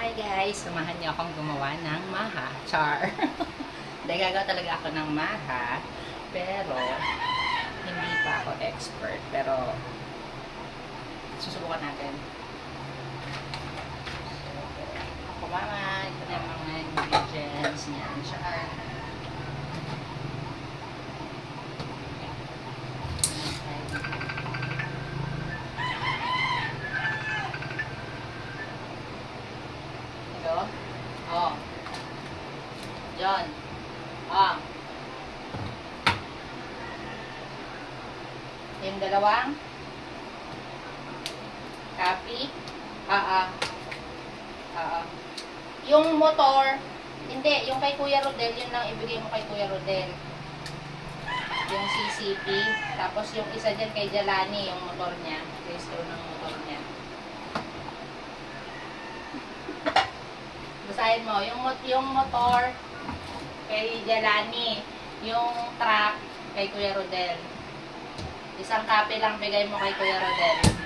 Hi guys! Samahan niyo akong gumawa ng maha. Char! Dahil gagawa talaga ako ng maha. Pero, hindi pa ako expert. Pero, susubukan natin. Ako mama, ito na yung mga ingredients niyan. Char! Oh. John. Ah. Yung dalawang copy. Yung motor, hindi, yung kay Kuya Rodel, yun lang ibigay mo kay Kuya Rodel. Yung CCP. Tapos yung isa dyan kay Jalani, yung motor niya. Restore ng motor niya. Basahin mo, yung motor kay Jalani, yung truck kay Kuya Rodel. Isang copy lang bigay mo kay Kuya Rodel.